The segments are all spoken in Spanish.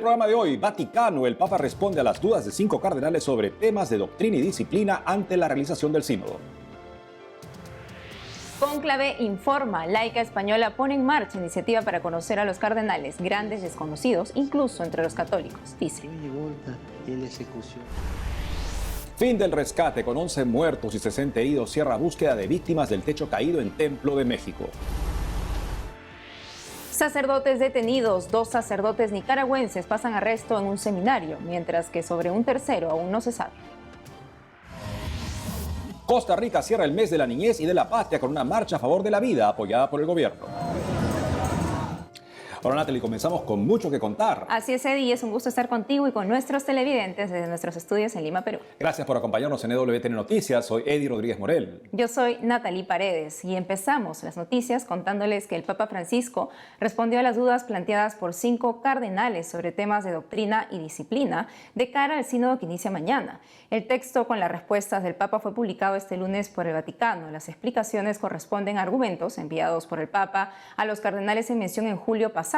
programa de hoy, Vaticano, el Papa responde a las dudas de 5 cardenales sobre temas de doctrina y disciplina ante la realización del sínodo. Cónclave informa, laica española pone en marcha iniciativa para conocer a los cardenales, grandes desconocidos, incluso entre los católicos, dice. Fin del rescate, con 11 muertos y 60 heridos, cierra búsqueda de víctimas del techo caído en Templo de México. Sacerdotes detenidos, 2 sacerdotes nicaragüenses pasan arresto en un seminario, mientras que sobre un tercero aún no se sabe. Costa Rica cierra el mes de la niñez y de la patria con una marcha a favor de la vida apoyada por el gobierno. Hola Natalie, comenzamos con mucho que contar. Así es, Eddie, es un gusto estar contigo y con nuestros televidentes desde nuestros estudios en Lima, Perú. Gracias por acompañarnos en EWTN Noticias. Soy Eddie Rodríguez Morel. Yo soy Natalie Paredes y empezamos las noticias contándoles que el Papa Francisco respondió a las dudas planteadas por 5 cardenales sobre temas de doctrina y disciplina de cara al sínodo que inicia mañana. El texto con las respuestas del Papa fue publicado este lunes por el Vaticano. Las explicaciones corresponden a argumentos enviados por el Papa a los cardenales en mención en julio pasado.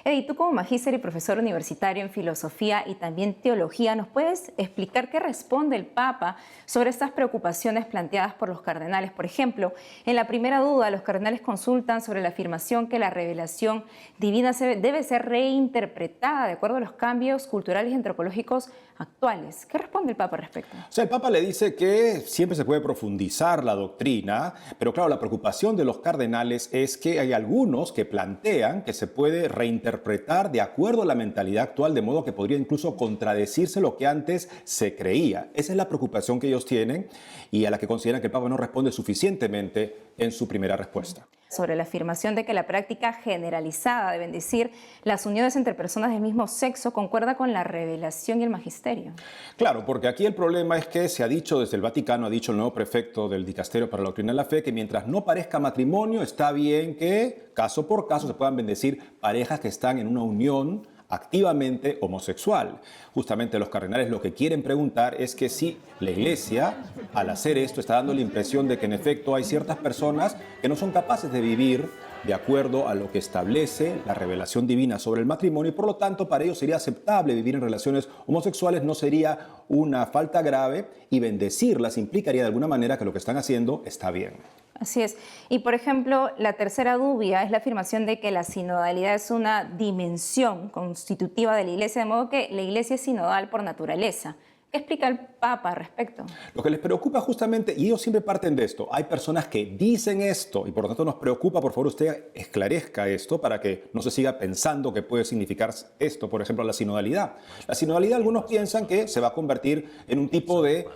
Eddie, tú como magíster y profesor universitario en filosofía y también teología, ¿nos puedes explicar qué responde el Papa sobre estas preocupaciones planteadas por los cardenales? Por ejemplo, en la primera duda, los cardenales consultan sobre la afirmación que la revelación divina debe ser reinterpretada de acuerdo a los cambios culturales y antropológicos actuales. ¿Qué responde el Papa al respecto? O sea, el Papa le dice que siempre se puede profundizar la doctrina, pero claro, la preocupación de los cardenales es que hay algunos que plantean que se puede reinterpretar de acuerdo a la mentalidad actual, de modo que podría incluso contradecirse lo que antes se creía. Esa es la preocupación que ellos tienen y a la que consideran que el Papa no responde suficientemente en su primera respuesta. Sobre la afirmación de que la práctica generalizada de bendecir las uniones entre personas del mismo sexo concuerda con la revelación y el magisterio. Claro, porque aquí el problema es que se ha dicho desde el Vaticano, ha dicho el nuevo prefecto del Dicasterio para la Doctrina de la Fe, que mientras no parezca matrimonio, está bien que caso por caso se puedan bendecir parejas que están en una unión activamente homosexual. Justamente los cardenales lo que quieren preguntar es que si la Iglesia, al hacer esto, está dando la impresión de que en efecto hay ciertas personas que no son capaces de vivir de acuerdo a lo que establece la revelación divina sobre el matrimonio y por lo tanto para ellos sería aceptable vivir en relaciones homosexuales, no sería una falta grave y bendecirlas implicaría de alguna manera que lo que están haciendo está bien. Así es. Y, por ejemplo, la tercera duda es la afirmación de que la sinodalidad es una dimensión constitutiva de la Iglesia, de modo que la Iglesia es sinodal por naturaleza. ¿Qué explica el Papa al respecto? Lo que les preocupa justamente, y ellos siempre parten de esto, hay personas que dicen esto y por lo tanto nos preocupa, por favor usted esclarezca esto para que no se siga pensando que puede significar esto, por ejemplo, la sinodalidad. La sinodalidad algunos piensan que se va a convertir en un tipo de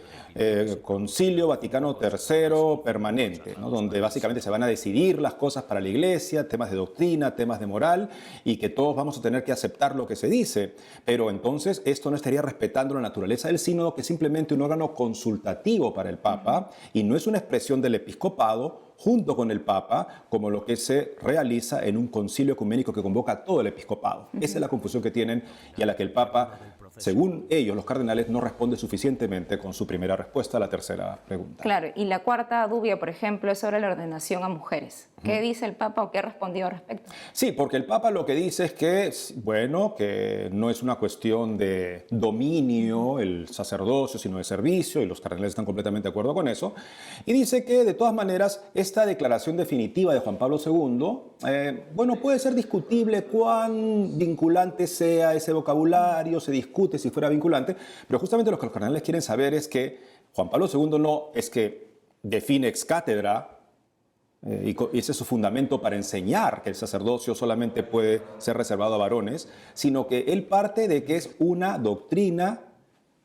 Concilio Vaticano III permanente, ¿no? Donde básicamente se van a decidir las cosas para la Iglesia, temas de doctrina, temas de moral, y que todos vamos a tener que aceptar lo que se dice. Pero entonces esto no estaría respetando la naturaleza del sínodo, que es simplemente un órgano consultativo para el Papa, y no es una expresión del episcopado junto con el Papa, como lo que se realiza en un concilio ecuménico que convoca a todo el episcopado. Esa es la confusión que tienen y a la que el Papa, según ellos, los cardenales, no responde suficientemente con su primera respuesta a la tercera pregunta. Claro, y la cuarta duda, por ejemplo, es sobre la ordenación a mujeres. ¿Qué dice el Papa o qué ha respondido al respecto? Sí, porque el Papa lo que dice es que, bueno, que no es una cuestión de dominio el sacerdocio, sino de servicio, y los cardenales están completamente de acuerdo con eso. Y dice que, de todas maneras, esta declaración definitiva de Juan Pablo II, bueno, puede ser discutible cuán vinculante sea ese vocabulario, se discute si fuera vinculante, pero justamente lo que los cardenales quieren saber es que Juan Pablo II no es que define ex cátedra, y ese es su fundamento para enseñar que el sacerdocio solamente puede ser reservado a varones, sino que él parte de que es una doctrina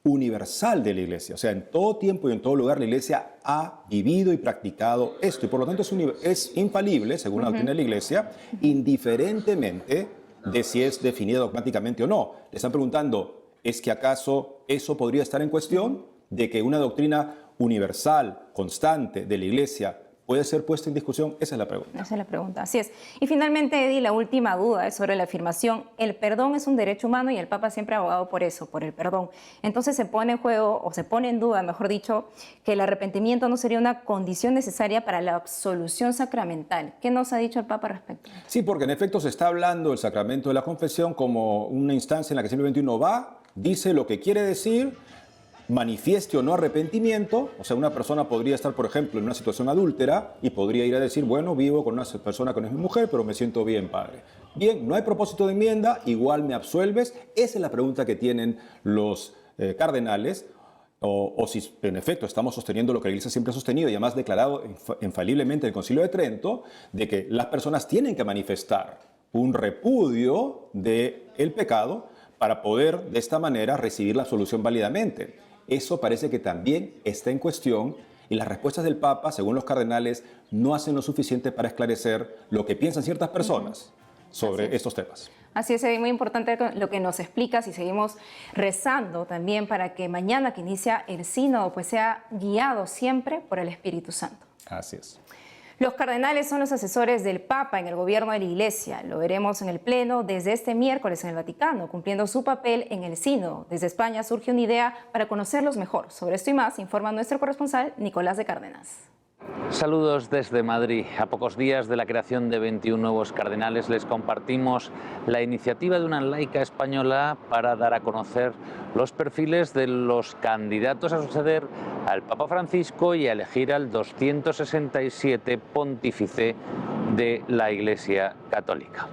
universal de la Iglesia. O sea, en todo tiempo y en todo lugar la Iglesia ha vivido y practicado esto. Y por lo tanto es infalible, según la doctrina de la Iglesia, indiferentemente de si es definida dogmáticamente o no. Le están preguntando, ¿es que acaso eso podría estar en cuestión? De que una doctrina universal, constante de la Iglesia ¿Puede ser puesta en discusión? Esa es la pregunta. Esa es la pregunta, así es. Y finalmente, Eddie, la última duda es sobre la afirmación: el perdón es un derecho humano, y el Papa siempre ha abogado por eso, por el perdón. Entonces se pone en juego, o se pone en duda, mejor dicho, que el arrepentimiento no sería una condición necesaria para la absolución sacramental. ¿Qué nos ha dicho el Papa al respecto? Sí, porque en efecto se está hablando del sacramento de la confesión como una instancia en la que simplemente uno va, dice lo que quiere decir, manifieste o no arrepentimiento. O sea, una persona podría estar, por ejemplo, en una situación adúltera y podría ir a decir, bueno, vivo con una persona que no es mi mujer, pero me siento bien, padre. Bien, no hay propósito de enmienda, igual me absuelves. Esa es la pregunta que tienen los cardenales. O si en efecto estamos sosteniendo lo que la Iglesia siempre ha sostenido y además declarado infaliblemente el Concilio de Trento, de que las personas tienen que manifestar un repudio del pecado para poder de esta manera recibir la absolución válidamente. Eso parece que también está en cuestión, y las respuestas del Papa, según los cardenales, no hacen lo suficiente para esclarecer lo que piensan ciertas personas sobre estos temas. Así es, muy importante lo que nos explicas, y seguimos rezando también para que mañana que inicia el sínodo pues sea guiado siempre por el Espíritu Santo. Así es. Los cardenales son los asesores del Papa en el gobierno de la Iglesia. Lo veremos en el Pleno desde este miércoles en el Vaticano, cumpliendo su papel en el sínodo. Desde España surge una idea para conocerlos mejor. Sobre esto y más informa nuestro corresponsal Nicolás de Cárdenas. Saludos desde Madrid. A pocos días de la creación de 21 nuevos cardenales, les compartimos la iniciativa de una laica española para dar a conocer los perfiles de los candidatos a suceder al Papa Francisco y a elegir al 267 pontífice de la Iglesia Católica.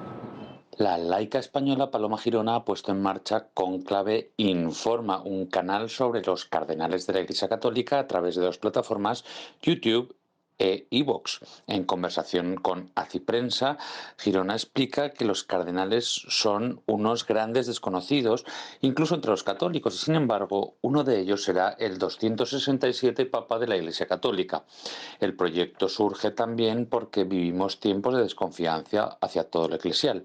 La laica española Paloma Girona ha puesto en marcha Cónclave Informa, un canal sobre los cardenales de la Iglesia Católica a través de dos plataformas, YouTube e iVoox. En conversación con Aciprensa, Girona explica que los cardenales son unos grandes desconocidos, incluso entre los católicos, y sin embargo, uno de ellos será el 267 Papa de la Iglesia Católica. El proyecto surge también porque vivimos tiempos de desconfianza hacia todo lo eclesial.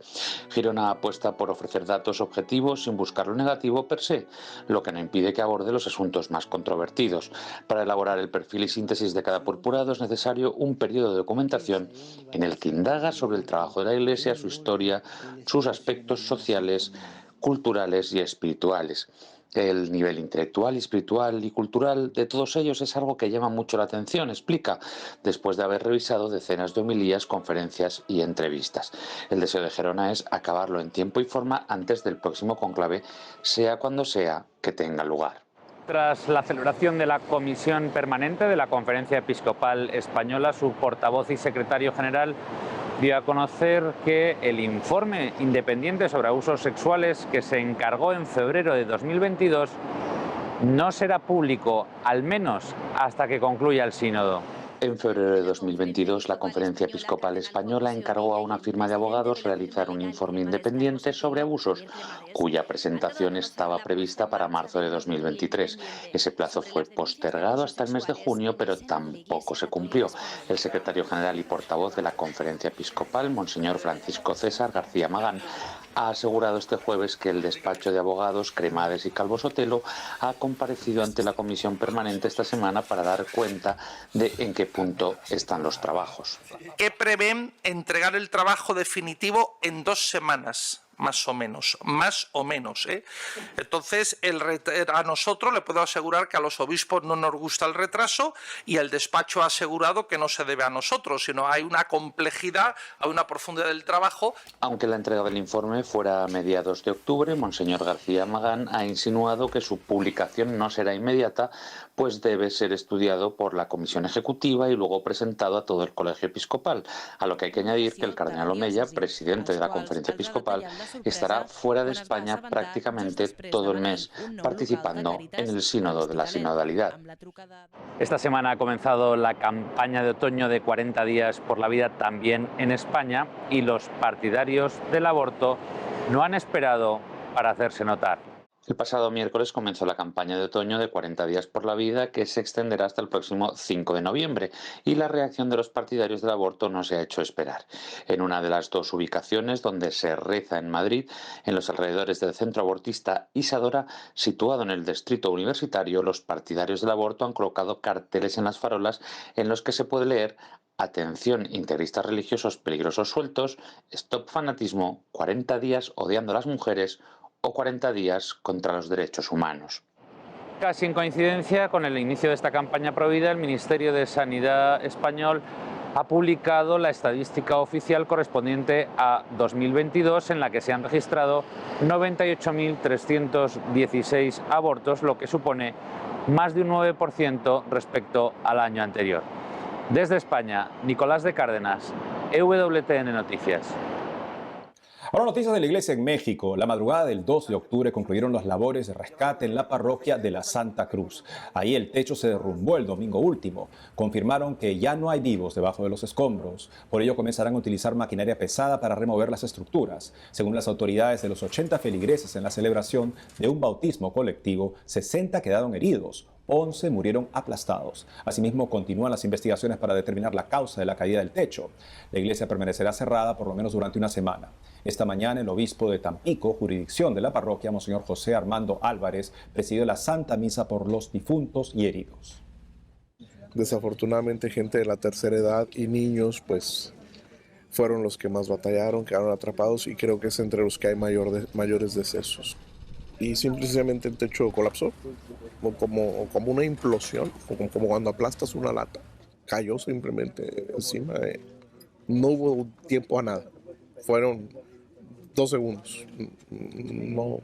Girona apuesta por ofrecer datos objetivos sin buscar lo negativo per se, lo que no impide que aborde los asuntos más controvertidos. Para elaborar el perfil y síntesis de cada purpurado es necesario un periodo de documentación en el que indaga sobre el trabajo de la Iglesia, su historia, sus aspectos sociales, culturales y espirituales. El nivel intelectual, espiritual y cultural de todos ellos es algo que llama mucho la atención, explica, después de haber revisado decenas de homilías, conferencias y entrevistas. El deseo de Girona es acabarlo en tiempo y forma antes del próximo cónclave, sea cuando sea que tenga lugar. Tras la celebración de la Comisión Permanente de la Conferencia Episcopal Española, su portavoz y secretario general dio a conocer que el informe independiente sobre abusos sexuales que se encargó en febrero de 2022 no será público, al menos hasta que concluya el sínodo. En febrero de 2022, la Conferencia Episcopal Española encargó a una firma de abogados realizar un informe independiente sobre abusos, cuya presentación estaba prevista para marzo de 2023. Ese plazo fue postergado hasta el mes de junio, pero tampoco se cumplió. El secretario general y portavoz de la Conferencia Episcopal, Monseñor Francisco César García Magán, ha asegurado este jueves que el despacho de abogados Cremades y Calvo Sotelo ha comparecido ante la Comisión Permanente esta semana para dar cuenta de en qué punto están los trabajos. Que prevén entregar el trabajo definitivo en 2 semanas. Más o menos. Entonces, a nosotros le puedo asegurar que a los obispos no nos gusta el retraso, y el despacho ha asegurado que no se debe a nosotros, sino hay una complejidad, hay una profundidad del trabajo. Aunque la entrega del informe fuera a mediados de octubre, Monseñor García Magán ha insinuado que su publicación no será inmediata, pues debe ser estudiado por la Comisión Ejecutiva y luego presentado a todo el Colegio Episcopal, a lo que hay que añadir que el cardenal Omeya, presidente de la Conferencia Episcopal, estará fuera de España prácticamente todo el mes, participando en el sínodo de la sinodalidad. Esta semana ha comenzado la campaña de otoño de 40 días por la vida también en España, y los partidarios del aborto no han esperado para hacerse notar. El pasado miércoles comenzó la campaña de otoño de 40 días por la vida, que se extenderá hasta el próximo 5 de noviembre, y la reacción de los partidarios del aborto no se ha hecho esperar. En una de las dos ubicaciones donde se reza en Madrid, en los alrededores del centro abortista Isadora, situado en el distrito universitario, los partidarios del aborto han colocado carteles en las farolas en los que se puede leer: atención, integristas religiosos peligrosos sueltos, stop fanatismo, 40 días odiando a las mujeres o 40 días contra los derechos humanos. Casi en coincidencia con el inicio de esta campaña provida, el Ministerio de Sanidad español ha publicado la estadística oficial correspondiente a 2022, en la que se han registrado 98.316 abortos, lo que supone más de un 9% respecto al año anterior. Desde España, Nicolás de Cárdenas, EWTN Noticias. Ahora, noticias de la Iglesia en México. La madrugada del 2 de octubre concluyeron las labores de rescate en la parroquia de la Santa Cruz. Ahí el techo se derrumbó el domingo último. Confirmaron que ya no hay vivos debajo de los escombros. Por ello comenzarán a utilizar maquinaria pesada para remover las estructuras. Según las autoridades, de los 80 feligreses en la celebración de un bautismo colectivo, 60 quedaron heridos. 11 murieron aplastados. Asimismo, continúan las investigaciones para determinar la causa de la caída del techo. La iglesia permanecerá cerrada por lo menos durante una semana. Esta mañana, el obispo de Tampico, jurisdicción de la parroquia, Monseñor José Armando Álvarez, presidió la Santa Misa por los difuntos y heridos. Desafortunadamente, gente de la tercera edad y niños, pues, fueron los que más batallaron, quedaron atrapados, y creo que es entre los que hay mayores decesos. Y simplemente el techo colapsó, como una implosión, como cuando aplastas una lata. Cayó simplemente encima. No hubo tiempo a nada. Fueron 2 segundos. No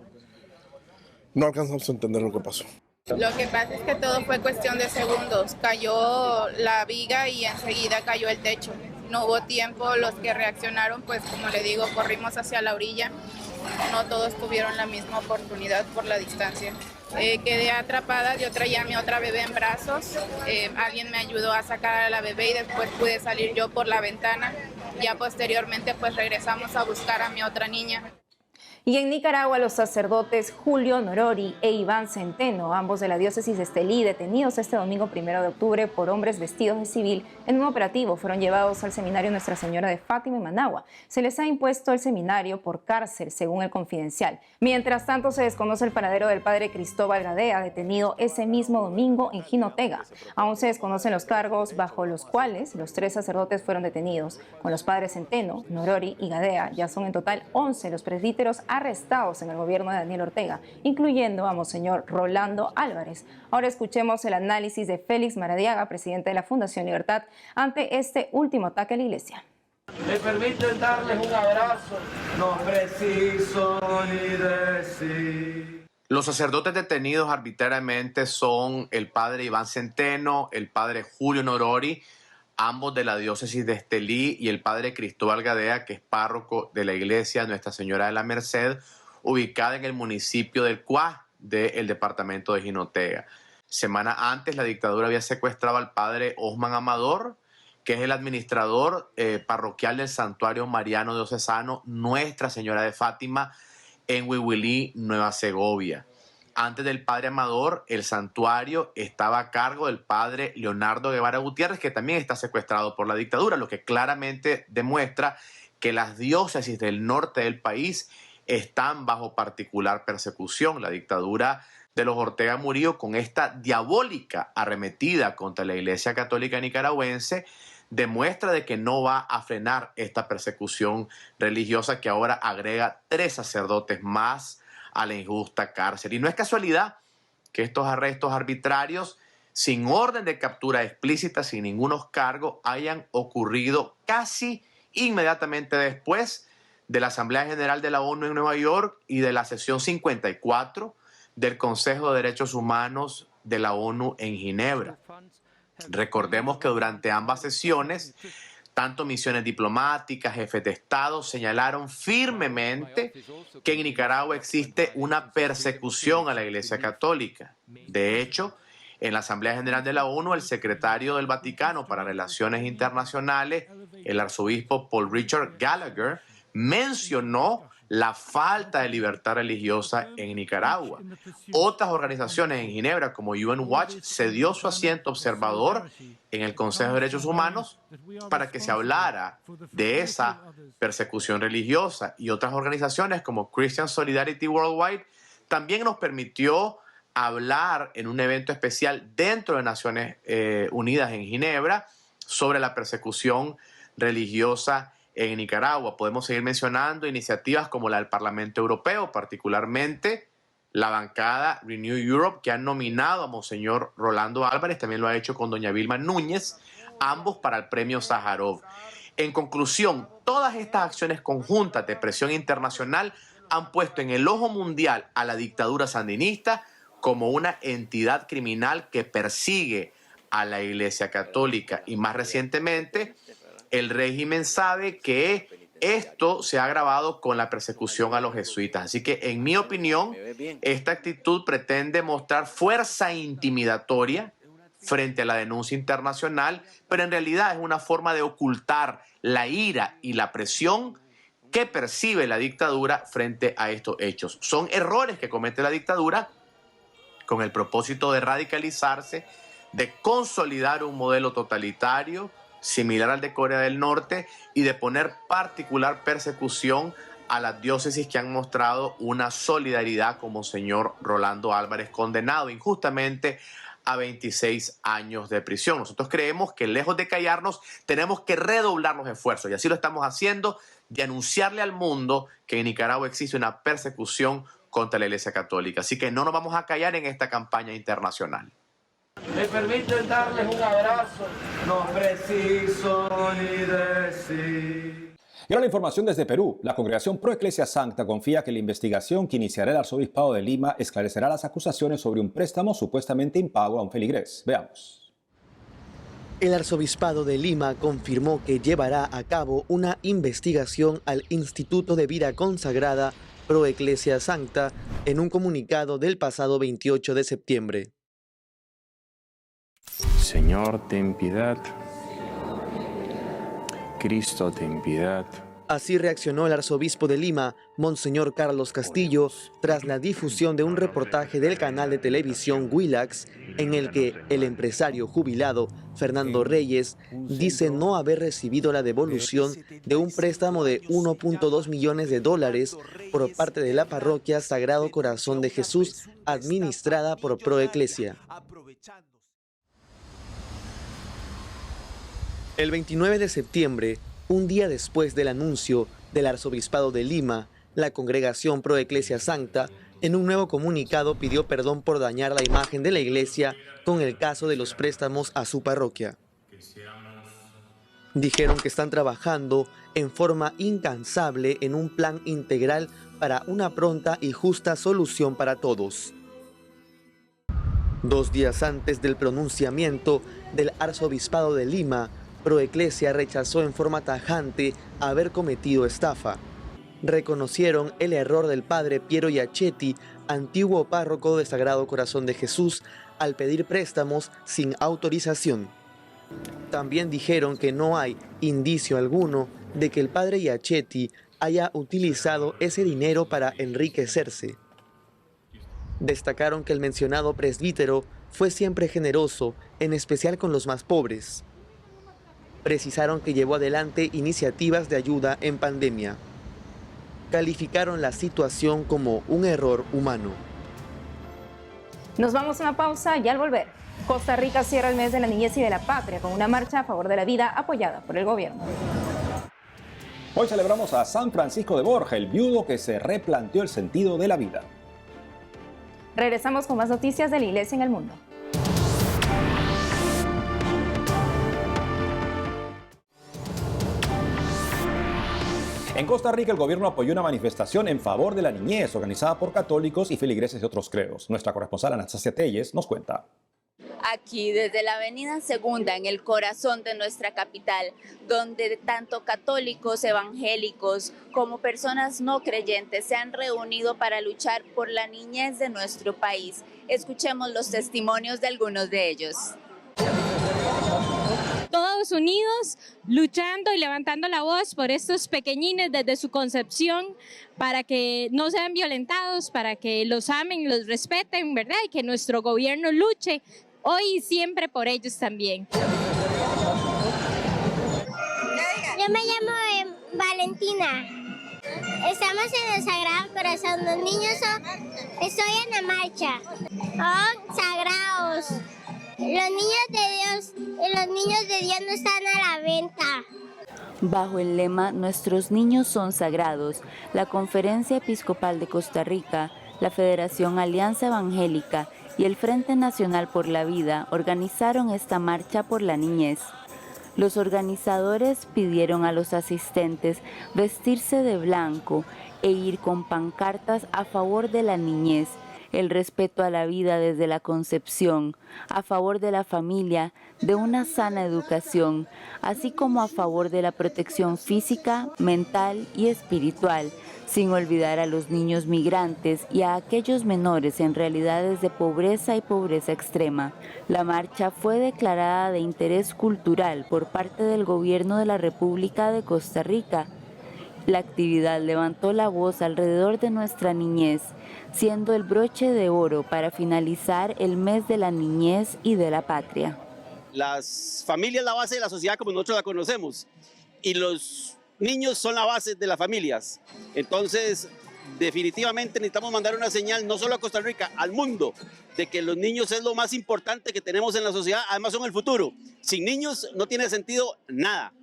alcanzamos a entender lo que pasó. Lo que pasa es que todo fue cuestión de segundos. Cayó la viga y enseguida cayó el techo. No hubo tiempo, los que reaccionaron, pues como le digo, corrimos hacia la orilla. No todos tuvieron la misma oportunidad por la distancia. Quedé atrapada, yo traía a mi otra bebé en brazos. Alguien me ayudó a sacar a la bebé y después pude salir yo por la ventana. Ya posteriormente pues regresamos a buscar a mi otra niña. Y en Nicaragua, los sacerdotes Julio Norori e Iván Centeno, ambos de la diócesis de Estelí, detenidos este domingo 1 de octubre por hombres vestidos de civil en un operativo, fueron llevados al seminario Nuestra Señora de Fátima en Managua. Se les ha impuesto el seminario por cárcel, según el Confidencial. Mientras tanto, se desconoce el paradero del padre Cristóbal Gadea, detenido ese mismo domingo en Jinotega. Aún se desconocen los cargos bajo los cuales los 3 sacerdotes fueron detenidos. Con los padres Centeno, Norori y Gadea, ya son en total 11 los presbíteros arrestados en el gobierno de Daniel Ortega, incluyendo a Monseñor Rolando Álvarez. Ahora escuchemos el análisis de Félix Maradiaga, presidente de la Fundación Libertad, ante este último ataque a la iglesia. ¿Me permiten darles un abrazo? No preciso ni decir. Los sacerdotes detenidos arbitrariamente son el padre Iván Centeno, el padre Julio Norori, ambos de la diócesis de Estelí, y el padre Cristóbal Gadea, que es párroco de la iglesia Nuestra Señora de la Merced, ubicada en el municipio del Cuá, del departamento de Jinotega. Semana antes, la dictadura había secuestrado al padre Osman Amador, que es el administrador parroquial del santuario mariano diocesano Nuestra Señora de Fátima en Huihuilí, Nueva Segovia. Antes del padre Amador, el santuario estaba a cargo del padre Leonardo Guevara Gutiérrez, que también está secuestrado por la dictadura, lo que claramente demuestra que las diócesis del norte del país están bajo particular persecución. La dictadura de los Ortega Murillo, con esta diabólica arremetida contra la Iglesia Católica Nicaragüense, demuestra de que no va a frenar esta persecución religiosa, que ahora agrega 3 sacerdotes más a la injusta cárcel. Y no es casualidad que estos arrestos arbitrarios, sin orden de captura explícita, sin ningunos cargos, hayan ocurrido casi inmediatamente después de la Asamblea General de la ONU en Nueva York y de la sesión 54 del Consejo de Derechos Humanos de la ONU en Ginebra. Recordemos que durante ambas sesiones, tanto misiones diplomáticas, jefes de Estado señalaron firmemente que en Nicaragua existe una persecución a la Iglesia Católica. De hecho, en la Asamblea General de la ONU, el secretario del Vaticano para Relaciones Internacionales, el arzobispo Paul Richard Gallagher, mencionó la falta de libertad religiosa en Nicaragua. Otras organizaciones en Ginebra, como UN Watch, cedió su asiento observador en el Consejo de Derechos Humanos para que se hablara de esa persecución religiosa. Y otras organizaciones como Christian Solidarity Worldwide también nos permitió hablar en un evento especial dentro de Naciones Unidas en Ginebra sobre la persecución religiosa en Nicaragua. Podemos seguir mencionando iniciativas como la del Parlamento Europeo, particularmente la bancada Renew Europe, que ha nominado a Monseñor Rolando Álvarez, también lo ha hecho con doña Vilma Núñez, ambos para el premio Sájarov. En conclusión, todas estas acciones conjuntas de presión internacional han puesto en el ojo mundial a la dictadura sandinista como una entidad criminal que persigue a la Iglesia Católica. Y más recientemente, el régimen sabe que esto se ha agravado con la persecución a los jesuitas. Así que, en mi opinión, esta actitud pretende mostrar fuerza intimidatoria frente a la denuncia internacional, pero en realidad es una forma de ocultar la ira y la presión que percibe la dictadura frente a estos hechos. Son errores que comete la dictadura con el propósito de radicalizarse, de consolidar un modelo totalitario similar al de Corea del Norte y de poner particular persecución a las diócesis que han mostrado una solidaridad con Monseñor Rolando Álvarez, condenado injustamente a 26 años de prisión. Nosotros creemos que lejos de callarnos tenemos que redoblar los esfuerzos, y así lo estamos haciendo, de anunciarle al mundo que en Nicaragua existe una persecución contra la Iglesia Católica. Así que no nos vamos a callar en esta campaña internacional. Me permiten darles un abrazo, no preciso ni decir. Y ahora la información desde Perú. La Congregación Pro Ecclesia Sancta confía que la investigación que iniciará el Arzobispado de Lima esclarecerá las acusaciones sobre un préstamo supuestamente impago a un feligrés. Veamos. El Arzobispado de Lima confirmó que llevará a cabo una investigación al Instituto de Vida Consagrada Pro Ecclesia Sancta en un comunicado del pasado 28 de septiembre. Señor, ten piedad. Cristo, ten piedad. Así reaccionó el arzobispo de Lima, Monseñor Carlos Castillo, tras la difusión de un reportaje del canal de televisión Willax, en el que el empresario jubilado Fernando Reyes dice no haber recibido la devolución de un préstamo de $1.2 millones por parte de la parroquia Sagrado Corazón de Jesús, administrada por Pro Ecclesia. El 29 de septiembre, un día después del anuncio del Arzobispado de Lima, la Congregación Pro Ecclesia Sancta, en un nuevo comunicado pidió perdón por dañar la imagen de la Iglesia con el caso de los préstamos a su parroquia. Dijeron que están trabajando en forma incansable en un plan integral para una pronta y justa solución para todos. 2 días antes del pronunciamiento del Arzobispado de Lima, Pro Ecclesia rechazó en forma tajante haber cometido estafa. Reconocieron el error del padre Piero Iachetti, antiguo párroco de Sagrado Corazón de Jesús, al pedir préstamos sin autorización. También dijeron que no hay indicio alguno de que el padre Iachetti haya utilizado ese dinero para enriquecerse. Destacaron que el mencionado presbítero fue siempre generoso, en especial con los más pobres. Precisaron que llevó adelante iniciativas de ayuda en pandemia. Calificaron la situación como un error humano. Nos vamos a una pausa y al volver, Costa Rica cierra el mes de la niñez y de la patria con una marcha a favor de la vida apoyada por el gobierno. Hoy celebramos a San Francisco de Borja, el viudo que se replanteó el sentido de la vida. Regresamos con más noticias de la Iglesia en el mundo. En Costa Rica, el gobierno apoyó una manifestación en favor de la niñez organizada por católicos y feligreses de otros credos. Nuestra corresponsal Anastasia Telles nos cuenta. Aquí, desde la Avenida Segunda, en el corazón de nuestra capital, donde tanto católicos, evangélicos, como personas no creyentes se han reunido para luchar por la niñez de nuestro país. Escuchemos los testimonios de algunos de ellos. Todas todos unidos, luchando y levantando la voz por estos pequeñines desde su concepción, para que no sean violentados, para que los amen, los respeten, ¿verdad? Y que nuestro gobierno luche hoy y siempre por ellos también. Yo me llamo Valentina. Estamos en el Sagrado Corazón. Los niños estoy en la marcha. Son sagrados. Los niños de Dios y los niños de Dios no están a la venta. Bajo el lema Nuestros niños son sagrados, la Conferencia Episcopal de Costa Rica, la Federación Alianza Evangélica y el Frente Nacional por la Vida organizaron esta marcha por la niñez. Los organizadores pidieron a los asistentes vestirse de blanco e ir con pancartas a favor de la niñez, el respeto a la vida desde la concepción, a favor de la familia, de una sana educación, así como a favor de la protección física, mental y espiritual, sin olvidar a los niños migrantes y a aquellos menores en realidades de pobreza y pobreza extrema. La marcha fue declarada de interés cultural por parte del Gobierno de la República de Costa Rica. La actividad levantó la voz alrededor de nuestra niñez, siendo el broche de oro para finalizar el mes de la niñez y de la patria. Las familias la base de la sociedad como nosotros la conocemos y los niños son la base de las familias. Entonces, definitivamente necesitamos mandar una señal no solo a Costa Rica, al mundo, de que los niños es lo más importante que tenemos en la sociedad, además son el futuro. Sin niños no tiene sentido nada.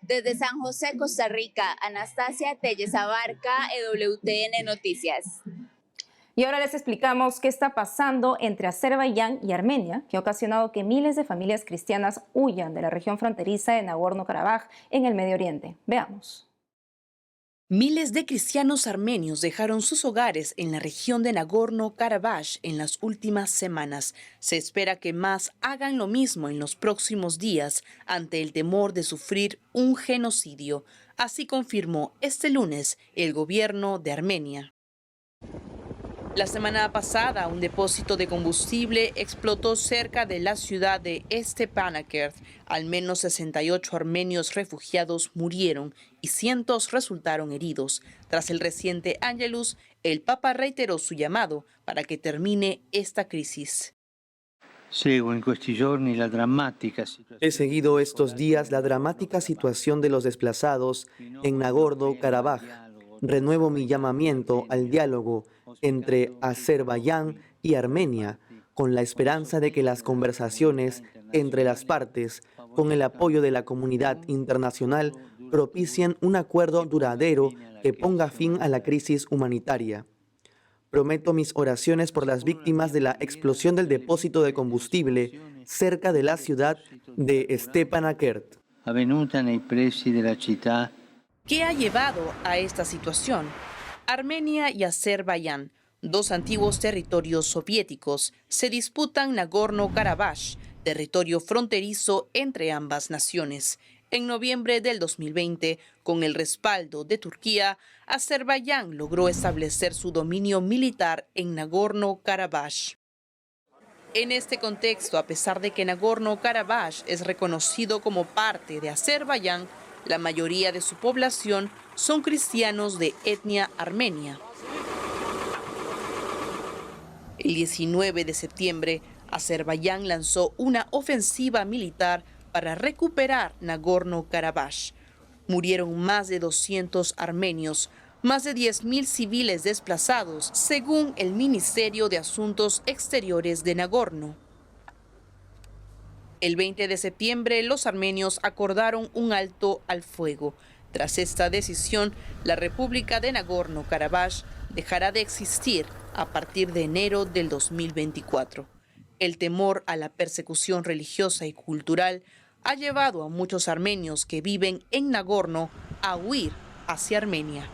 Desde San José, Costa Rica, Anastasia Telles Abarca, EWTN Noticias. Y ahora les explicamos qué está pasando entre Azerbaiyán y Armenia, que ha ocasionado que miles de familias cristianas huyan de la región fronteriza de Nagorno-Karabaj en el Medio Oriente. Veamos. Miles de cristianos armenios dejaron sus hogares en la región de Nagorno-Karabaj en las últimas semanas. Se espera que más hagan lo mismo en los próximos días ante el temor de sufrir un genocidio. Así confirmó este lunes el gobierno de Armenia. La semana pasada, un depósito de combustible explotó cerca de la ciudad de Stepanakert. Al menos 68 armenios refugiados murieron y cientos resultaron heridos. Tras el reciente Angelus, el Papa reiteró su llamado para que termine esta crisis. He seguido estos días la dramática situación de los desplazados en Nagorno-Karabaj. Renuevo mi llamamiento al diálogo entre Azerbaiyán y Armenia, con la esperanza de que las conversaciones entre las partes, con el apoyo de la comunidad internacional, propicien un acuerdo duradero que ponga fin a la crisis humanitaria. Prometo mis oraciones por las víctimas de la explosión del depósito de combustible cerca de la ciudad de Stepanakert. ¿Qué ha llevado a esta situación? Armenia y Azerbaiyán, dos antiguos territorios soviéticos, se disputan Nagorno-Karabaj, territorio fronterizo entre ambas naciones. En noviembre del 2020, con el respaldo de Turquía, Azerbaiyán logró establecer su dominio militar en Nagorno-Karabaj. En este contexto, a pesar de que Nagorno-Karabaj es reconocido como parte de Azerbaiyán, la mayoría de su población son cristianos de etnia armenia. El 19 de septiembre, Azerbaiyán lanzó una ofensiva militar para recuperar Nagorno-Karabaj. Murieron más de 200 armenios, más de 10.000 civiles desplazados, según el Ministerio de Asuntos Exteriores de Nagorno. El 20 de septiembre, los armenios acordaron un alto al fuego. Tras esta decisión, la República de Nagorno-Karabaj dejará de existir a partir de enero del 2024. El temor a la persecución religiosa y cultural ha llevado a muchos armenios que viven en Nagorno a huir hacia Armenia.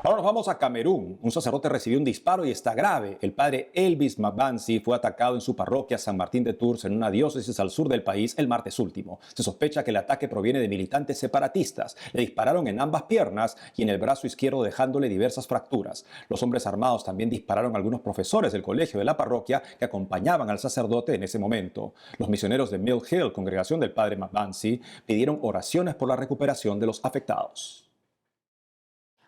Ahora nos vamos a Camerún. Un sacerdote recibió un disparo y está grave. El padre Elvis Magbansi fue atacado en su parroquia San Martín de Tours, en una diócesis al sur del país, el martes último. Se sospecha que el ataque proviene de militantes separatistas. Le dispararon en ambas piernas y en el brazo izquierdo, dejándole diversas fracturas. Los hombres armados también dispararon a algunos profesores del colegio de la parroquia que acompañaban al sacerdote en ese momento. Los misioneros de Mill Hill, congregación del padre Magbansi, pidieron oraciones por la recuperación de los afectados.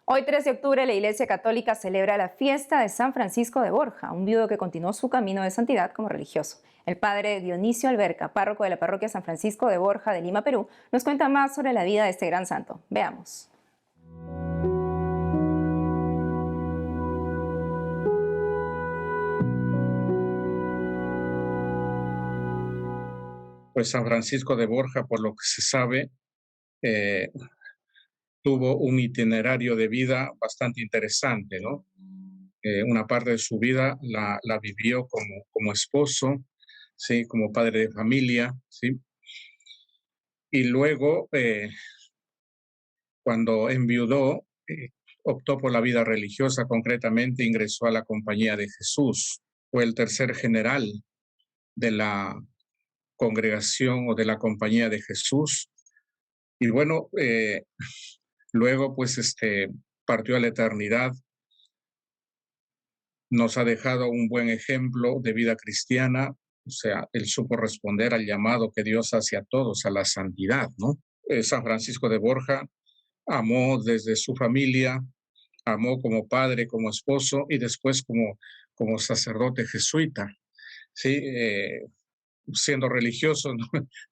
Hoy, 3 de octubre, la Iglesia Católica celebra la fiesta de San Francisco de Borja, un viudo que continuó su camino de santidad como religioso. El padre Dionisio Alberca, párroco de la parroquia San Francisco de Borja de Lima, Perú, nos cuenta más sobre la vida de este gran santo. Veamos. Pues San Francisco de Borja, por lo que se sabe, tuvo un itinerario de vida bastante interesante, ¿no? Una parte de su vida la vivió como esposo, ¿sí? Como padre de familia, ¿sí? Y luego, cuando enviudó, optó por la vida religiosa, concretamente ingresó a la Compañía de Jesús. Fue el tercer general de la congregación o de la Compañía de Jesús. Y bueno, luego, pues, partió a la eternidad. Nos ha dejado un buen ejemplo de vida cristiana. O sea, él supo responder al llamado que Dios hace a todos, a la santidad, ¿no? San Francisco de Borja amó desde su familia, amó como padre, como esposo y después como sacerdote jesuita, ¿sí? Siendo religioso,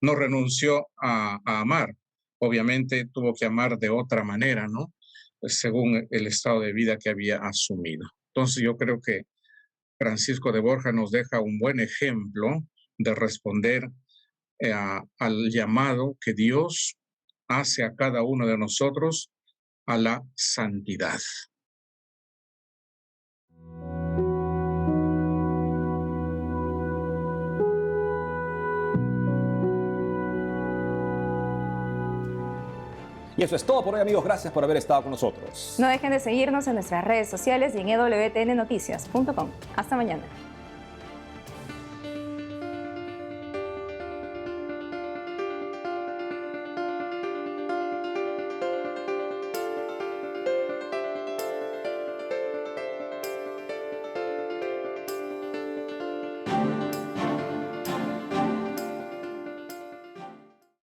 no renunció a amar. Obviamente tuvo que amar de otra manera, ¿no? Según el estado de vida que había asumido. Entonces yo creo que Francisco de Borja nos deja un buen ejemplo de responder al llamado que Dios hace a cada uno de nosotros a la santidad. Y eso es todo por hoy, amigos. Gracias por haber estado con nosotros. No dejen de seguirnos en nuestras redes sociales y en ewtnnoticias.com. Hasta mañana.